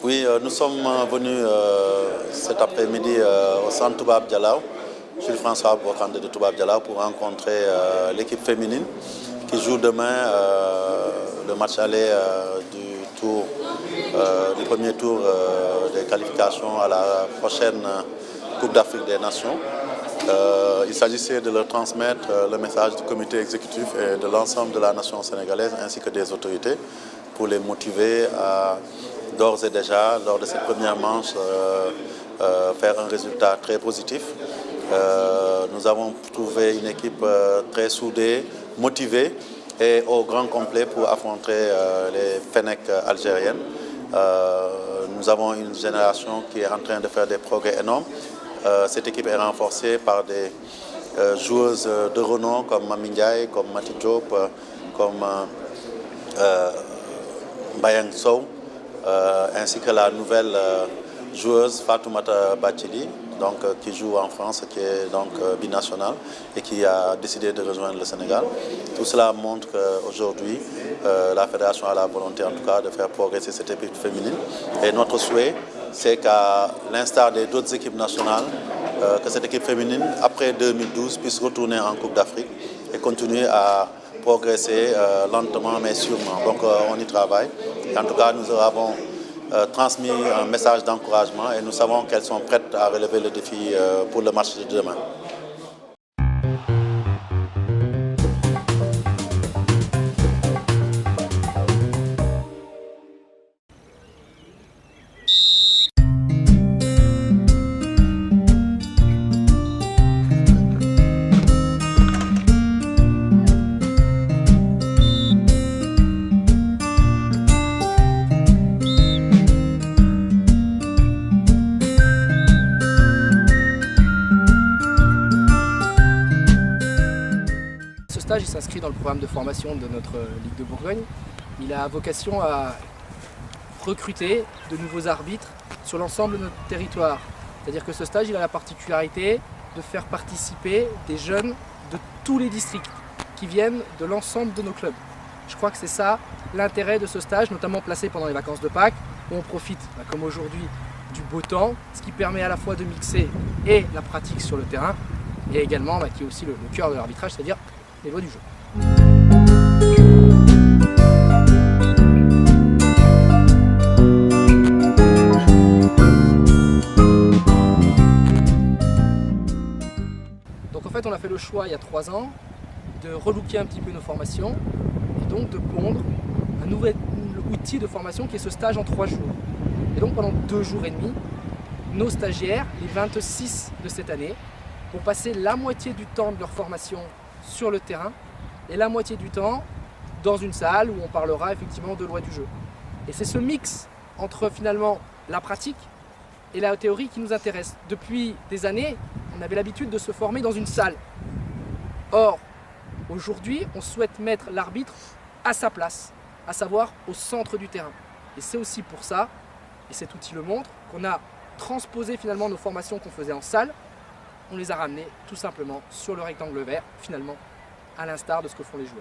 Oui, nous sommes venus cet après-midi au centre Toubab Dialaw, Jules François Bocandé de Toubab Dialaw, pour rencontrer l'équipe féminine qui joue demain le match aller du premier tour des qualifications à la prochaine Coupe d'Afrique des Nations. Il s'agissait de leur transmettre le message du comité exécutif et de l'ensemble de la nation sénégalaise ainsi que des autorités pour les motiver à d'ores et déjà, lors de cette première manche, faire un résultat très positif. Nous avons trouvé une équipe très soudée, motivée et au grand complet pour affronter les Fennecs algériennes. Nous avons une génération qui est en train de faire des progrès énormes. Cette équipe est renforcée par des joueuses de renom comme Mami Ndiaye, comme Mati Diop, comme Mbayang Sow, ainsi que la nouvelle joueuse Fatoumata Bathily, qui joue en France, qui est binationale et qui a décidé de rejoindre le Sénégal. Tout cela montre qu'aujourd'hui, la fédération a la volonté en tout cas de faire progresser cette équipe féminine. Et notre souhait, c'est qu'à l'instar des autres équipes nationales, que cette équipe féminine, après 2012, puisse retourner en Coupe d'Afrique et continuer à progresser lentement mais sûrement. Donc on y travaille. Et en tout cas, nous avons transmis un message d'encouragement et nous savons qu'elles sont prêtes à relever le défi pour le match de demain. Ce stage s'inscrit dans le programme de formation de notre Ligue de Bourgogne. Il a vocation à recruter de nouveaux arbitres sur l'ensemble de notre territoire. C'est-à-dire que ce stage il a la particularité de faire participer des jeunes de tous les districts qui viennent de l'ensemble de nos clubs. Je crois que c'est ça l'intérêt de ce stage, notamment placé pendant les vacances de Pâques, où on profite, comme aujourd'hui, du beau temps, ce qui permet à la fois de mixer et la pratique sur le terrain, et également qui est aussi le cœur de l'arbitrage, c'est-à-dire les lois du jeu. Donc en fait on a fait le choix il y a 3 ans de relooker un petit peu nos formations et donc de pondre un nouvel outil de formation qui est ce stage en 3 jours. Et donc pendant 2 jours et demi, nos stagiaires, les 26 de cette année, vont passer la moitié du temps de leur formation sur le terrain et la moitié du temps dans une salle où on parlera effectivement de lois du jeu. Et c'est ce mix entre finalement la pratique et la théorie qui nous intéresse. Depuis des années, on avait l'habitude de se former dans une salle. Or, aujourd'hui, on souhaite mettre l'arbitre à sa place, à savoir au centre du terrain. Et c'est aussi pour ça, et cet outil le montre, qu'on a transposé finalement nos formations qu'on faisait en salle. On les a ramenés tout simplement sur le rectangle vert, finalement, à l'instar de ce que font les joueurs.